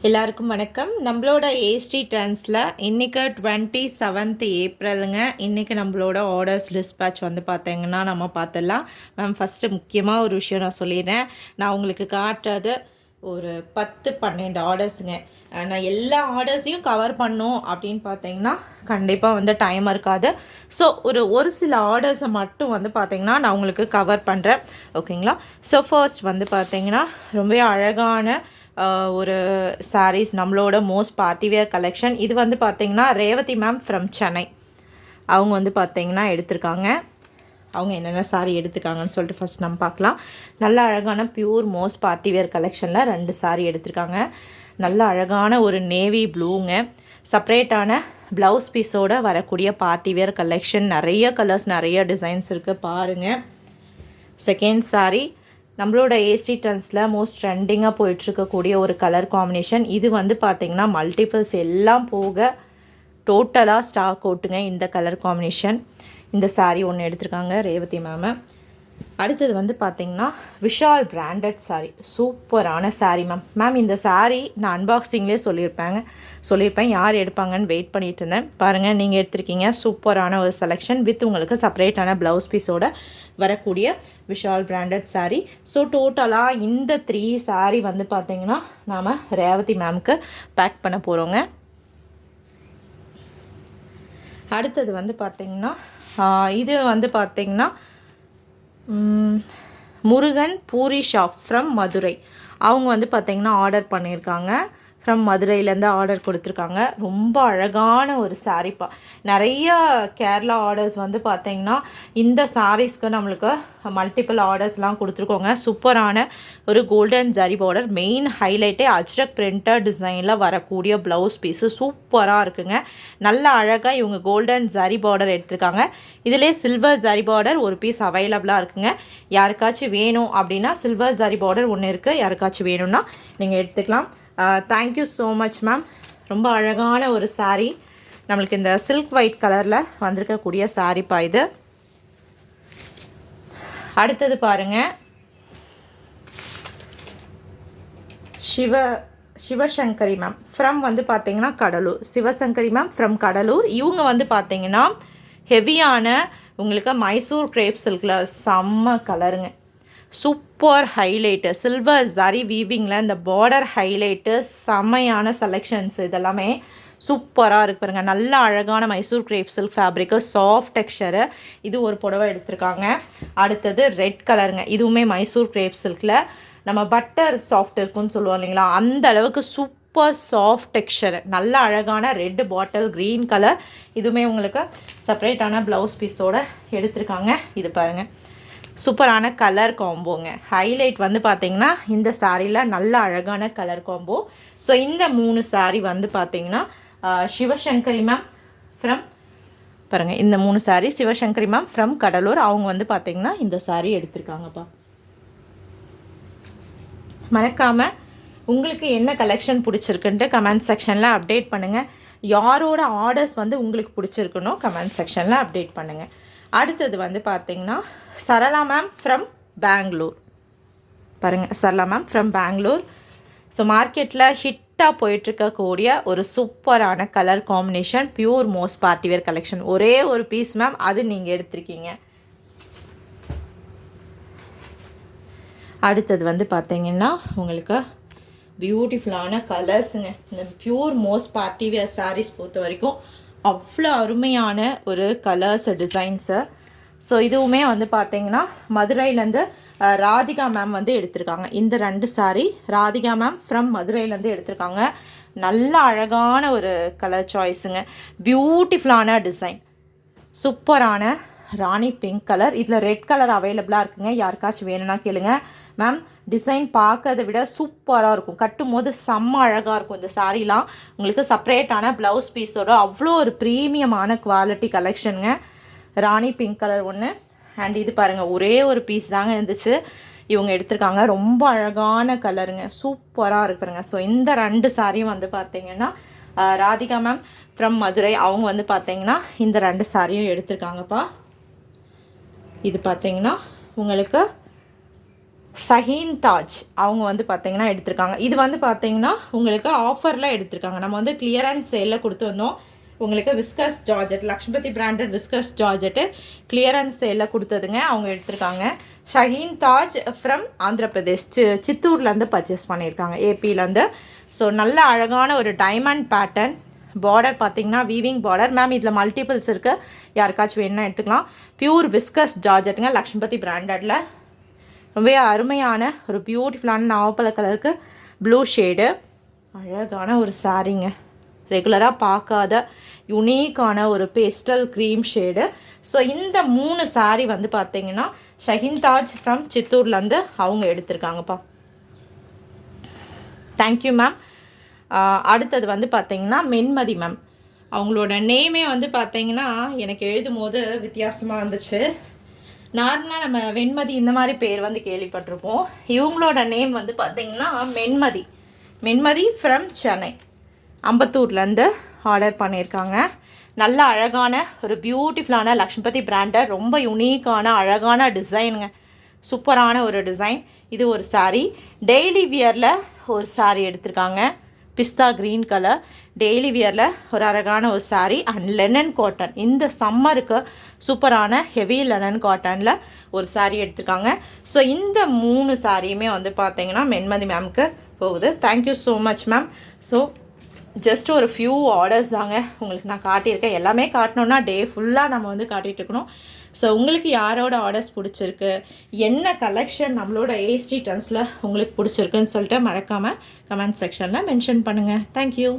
எல்லாருக்கும் வணக்கம். நம்மளோட ஏஸ்டி ட்ரெண்ட்ஸில் இன்றைக்கி 27th ஏப்ரலுங்க. இன்றைக்கி நம்மளோட ஆர்டர்ஸ் டிஸ்பேட்ச் வந்து பார்த்தீங்கன்னா நம்ம பார்த்துடலாம். மேம் ஃபஸ்ட்டு முக்கியமாக ஒரு விஷயம் நான் சொல்லிடுறேன். நான் உங்களுக்கு காட்டுறது ஒரு 10-12 ஆர்டர்ஸுங்க. நான் எல்லா ஆர்டர்ஸையும் கவர் பண்ணோம் அப்படின்னு பார்த்தீங்கன்னா கண்டிப்பாக வந்து டைம் இருக்காது. ஸோ ஒரு சில ஆர்டர்ஸை மட்டும் வந்து பார்த்திங்கன்னா நான் உங்களுக்கு கவர் பண்ணுறேன். ஓகேங்களா? ஸோ ஃபர்ஸ்ட் வந்து பார்த்திங்கன்னா ரொம்ப அழகான ஒரு சாரீஸ் நம்மளோட மோஸ்ட் பார்ட்டிவேர் கலெக்ஷன். இது வந்து பார்த்திங்கன்னா ரேவதி மேம் ஃப்ரம் சென்னை. அவங்க வந்து பார்த்திங்கன்னா எடுத்திருக்காங்க. அவங்க என்னென்ன சாரீ எடுத்துருக்காங்கன்னு சொல்லிட்டு ஃபஸ்ட் நம்ம பார்க்கலாம். நல்ல அழகான பியூர் மோஸ்ட் பார்ட்டிவேர் கலெக்ஷனில் 2 சாரீ எடுத்திருக்காங்க. நல்ல அழகான ஒரு நேவி ப்ளூங்க. செப்ரேட்டான ப்ளவுஸ் பீஸோடு வரக்கூடிய பார்ட்டிவேர் கலெக்ஷன். நிறைய கலர்ஸ் நிறைய டிசைன்ஸ் இருக்குது பாருங்கள். செகண்ட் சாரீ நம்மளோட ஏஸ்டி ட்ரெண்ட்ஸில் மோஸ்ட் ட்ரெண்டிங்காக போயிட்டுருக்கக்கூடிய ஒரு கலர் காம்பினேஷன். இது வந்து பார்த்திங்கன்னா மல்டிபிள்ஸ் எல்லாம் போக டோட்டலாக ஸ்டாக் அவுட்டுங்க இந்த கலர் காம்பினேஷன். இந்த சாரீ ஒன்று எடுத்திருக்காங்க ரேவதி மேமு. அடுத்தது வந்து பார்த்திங்கன்னா விஷால் பிராண்டட் சாரீ. சூப்பரான சாரீ மேம். இந்த சாரீ நான் அன்பாக்சிங்லேயே சொல்லியிருப்பேன் யார் எடுப்பாங்கன்னு வெயிட் பண்ணிகிட்டு இருந்தேன். பாருங்கள் நீங்கள் எடுத்திருக்கீங்க. சூப்பரான ஒரு செலெக்ஷன் வித் உங்களுக்கு செப்பரேட்டான ப்ளவுஸ் பீஸோடு வரக்கூடிய விஷால் பிராண்டட் சாரீ. ஸோ டோட்டலாக இந்த 3 சாரீ வந்து பார்த்திங்கன்னா நாம் ரேவதி மேம்க்கு பேக் பண்ண போகிறோங்க. அடுத்தது வந்து பார்த்திங்கன்னா இது வந்து பார்த்திங்கன்னா முருகன் பூரி ஷாப் ஃப்ரம் மதுரை. அவங்க வந்து பார்த்திங்கன்னா ஆர்டர் பண்ணியிருக்காங்க. ஃப்ரம் மதுரையிலேருந்து ஆர்டர் கொடுத்துருக்காங்க. ரொம்ப அழகான ஒரு சாரீப்பா. நிறைய கேரளா ஆர்டர்ஸ் வந்து பார்த்திங்கன்னா இந்த சாரீஸ்க்கு நம்மளுக்கு மல்டிபிள் ஆர்டர்ஸ்லாம் கொடுத்துருக்கோங்க. சூப்பரான ஒரு கோல்டன் ஜரி பார்டர். மெயின் ஹைலைட்டே அஜ்ரக் பிரிண்டட் டிசைனில் வரக்கூடிய ப்ளவுஸ் பீஸு சூப்பராக இருக்குங்க. நல்ல அழகாக இவங்க கோல்டன் ஜரி பார்டர் எடுத்திருக்காங்க. இதிலே சில்வர் ஜரி பார்டர் ஒரு பீஸ் அவைலபிளாக இருக்குங்க. யாருக்காச்சும் வேணும் அப்படின்னா சில்வர் ஜரி பார்டர் ஒன்று இருக்குது. யாருக்காச்சும் வேணும்னா நீங்கள் எடுத்துக்கலாம். Thank you so much ma'am. ரொம்ப அழகான ஒரு சாரீ. நம்மளுக்கு இந்த சில்க் ஒயிட் கலரில் வந்திருக்கக்கூடிய சாரீப்பா இது. அடுத்தது பாருங்கள். சிவசங்கரி மேம் ஃப்ரம் வந்து பார்த்திங்கன்னா கடலூர். Sivasankari ma'am from Cuddalore. இவங்க வந்து பார்த்திங்கன்னா ஹெவியான உங்களுக்கு மைசூர் கிரேப் சில்கில் செம்ம கலருங்க. சூப்பர் ஹைலைட்டு சில்வர் ஜரி வீவிங்கில் இந்த பார்டர் ஹைலைட்டு செம்மையான செலெக்ஷன்ஸ். இதெல்லாமே சூப்பராக இருக்கு பாருங்க. நல்ல அழகான Mysore grape silk fabric soft texture. இது ஒரு புடவை எடுத்திருக்காங்க. அடுத்தது ரெட் கலருங்க. இதுவுமே மைசூர் கிரேப் சில்கில் நம்ம பட்டர் சாஃப்ட் இருக்குன்னு சொல்லுவோம் இல்லைங்களா, அந்த அளவுக்கு சூப்பர் சாஃப்ட் டெக்ஸ்சர். நல்ல அழகான ரெட் பாட்டில் க்ரீன் கலர். இதுவுமே உங்களுக்கு செப்பரேட்டான ப்ளவுஸ் பீஸோடு எடுத்திருக்காங்க. இது பாருங்கள் சூப்பரான கலர் காம்போங்க. ஹைலைட் வந்து பார்த்திங்கன்னா இந்த சாரியில் நல்ல அழகான கலர் காம்போ. ஸோ இந்த 3 சாரீ வந்து பார்த்திங்கன்னா சிவசங்கரி மேம் ஃப்ரம் பாருங்கள். இந்த 3 சாரீ சிவசங்கரி மேம் ஃப்ரம் கடலூர். அவங்க வந்து பார்த்திங்கன்னா இந்த சாரீ எடுத்திருக்காங்கப்பா. மறக்காமல் உங்களுக்கு என்ன கலெக்ஷன் பிடிச்சிருக்குன்ட்டு கமெண்ட் செக்ஷனில் அப்டேட் பண்ணுங்கள். யாரோட ஆர்டர்ஸ் வந்து உங்களுக்கு பிடிச்சிருக்குன்னு கமெண்ட் செக்ஷனில் அப்டேட் பண்ணுங்கள். அடுத்தது வந்து பார்த்திங்கன்னா சரளா மேம் ஃப்ரம் பெங்களூர். பாருங்கள், Sarala ma'am from Bangalore. So மார்க்கெட்டில் ஹிட்டாக போயிட்டுருக்கக்கூடிய ஒரு சூப்பரான colour combination. Pure most party wear collection. ஒரே ஒரு பீஸ் மேம், அது நீங்கள் எடுத்திருக்கீங்க. அடுத்தது வந்து பார்த்திங்கன்னா உங்களுக்கு பியூட்டிஃபுல்லான கலர்ஸுங்க. இந்த பியூர் மோஸ்ட் பார்ட்டிவேர் சாரீஸ் பொறுத்த வரைக்கும் அவ்வளோ அருமையான ஒரு கலர்ஸ் டிசைன்ஸு. ஸோ இதுவுமே வந்து பார்த்திங்கன்னா மதுரையிலேருந்து ராதிகா மேம் வந்து எடுத்திருக்காங்க. இந்த 2 சாரீ ராதிகா மேம் ஃப்ரம் மதுரையிலேருந்து எடுத்திருக்காங்க. நல்ல அழகான ஒரு கலர் சாய்ஸுங்க. பியூட்டிஃபுல்லான டிசைன். சூப்பரான ராணி பிங்க் கலர். இதில் ரெட் கலர் அவைலபிளாக இருக்குங்க. யாருக்காச்சும் வேணும்னா கேளுங்க மேம். டிசைன் பார்க்கறத விட சூப்பராக இருக்கும். கட்டும் போது செம்ம அழகாக இருக்கும். இந்த சாரீலாம் உங்களுக்கு செப்பரேட்டான ப்ளவுஸ் பீஸோட அவ்வளோ ஒரு ப்ரீமியமான குவாலிட்டி கலெக்ஷனுங்க. ராணி பிங்க் கலர் ஒன்று. அண்ட் இது பாருங்கள், ஒரே ஒரு பீஸ் தாங்க இருந்துச்சு, இவங்க எடுத்திருக்காங்க. ரொம்ப அழகான கலருங்க. சூப்பராக இருக்கு பாருங்க. ஸோ இந்த 2 சாரியும் வந்து பார்த்திங்கன்னா ராதிகா மேம் ஃப்ரம் மதுரை. அவங்க வந்து பார்த்திங்கன்னா இந்த 2 சாரியும் எடுத்திருக்காங்கப்பா. இது பார்த்திங்கன்னா உங்களுக்கு சஹீன் தாஜ் அவங்க வந்து பார்த்தீங்கன்னா எடுத்திருக்காங்க. இது வந்து பார்த்தீங்கன்னா உங்களுக்கு ஆஃபரில் எடுத்திருக்காங்க. நம்ம வந்து கிளியரன்ஸ் சேலில் கொடுத்து வந்தோம். உங்களுக்கு viscose georgette, Lakshmathi branded viscose georgette clearance சேலில் கொடுத்ததுங்க. அவங்க எடுத்திருக்காங்க. ஷஹீன் தாஜ் ஃப்ரம் ஆந்திர பிரதேஷ், சித்தூர்லேருந்து பர்ச்சேஸ் பண்ணியிருக்காங்க, ஏபியிலேருந்து. ஸோ நல்ல அழகான ஒரு டைமண்ட் பேட்டர்ன். பார்டர் பார்த்தீங்கன்னா வீவிங் பார்டர். மேம் இதில் மல்டிபிள்ஸ் இருக்குது, யாருக்காச்சும் வேணுன்னா எடுத்துக்கலாம். பியூர் விஸ்கஸ் ஜார்ஜெட்டுங்க, லக்ஷ்மதி பிராண்டடில். ரொம்ப அருமையான ஒரு பியூட்டிஃபுல்லான நாவப்பழ கலருக்கு ப்ளூ ஷேடு. அழகான ஒரு சாரீங்க, ரெகுலராக பார்க்காத யுனீக்கான ஒரு பேஸ்டல் க்ரீம் ஷேடு. ஸோ இந்த 3 சாரீ வந்து பார்த்தீங்கன்னா ஷஹீன் தாஜ் ஃப்ரம் சித்தூர்லேருந்து அவங்க எடுத்திருக்காங்கப்பா. Thank you ma'am. அடுத்தது வந்து பார்த்தீங்கன்னா மென்மதி மேம். அவங்களோட நேமே வந்து பார்த்தீங்கன்னா எனக்கு எழுதும் போது வித்தியாசமாக இருந்துச்சு. நார்மலாக நம்ம வெண்மதி இந்த மாதிரி பேர் வந்து கேள்விப்பட்டிருப்போம். இவங்களோட நேம் வந்து பார்த்திங்கன்னா மென்மதி ஃப்ரம் சென்னை, அம்பத்தூர்லேருந்து ஆர்டர் பண்ணியிருக்காங்க. நல்ல அழகான ஒரு பியூட்டிஃபுல்லான லக்ஷ்மதி பிராண்டட், ரொம்ப யுனீக்கான அழகான டிசைனுங்க, சூப்பரான ஒரு டிசைன். இது ஒரு சாரீ. டெய்லி வியரில் ஒரு சாரீ எடுத்திருக்காங்க, பிஸ்தா க்ரீன் கலர். டெய்லி வியரில் ஒரு அழகான ஒரு சாரீ அண்ட் லெனன் காட்டன். இந்த சம்மருக்கு சூப்பரான ஹெவி லெனன் காட்டனில் ஒரு சாரீ எடுத்திருக்காங்க. ஸோ இந்த 3 சாரியுமே வந்து பார்த்தீங்கன்னா மென்மதி மேம்க்கு போகுது. Thank you so much ma'am. So just ஒரு ஃபியூ ஆர்டர்ஸ் தாங்க உங்களுக்கு நான் காட்டியிருக்கேன். எல்லாமே காட்டணுன்னா டே ஃபுல்லாக நம்ம வந்து காட்டிகிட்டு இருக்கணும். ஸோ உங்களுக்கு யாரோட ஆர்டர்ஸ் பிடிச்சிருக்கு, என்ன கலெக்ஷன் நம்மளோட ஏஎஸ்டி ட்ரெண்ட்ஸில் உங்களுக்கு பிடிச்சிருக்குன்னு சொல்லிட்டு மறக்காமல் கமெண்ட் செக்ஷனில் மென்ஷன் பண்ணுங்கள். தேங்க்யூ.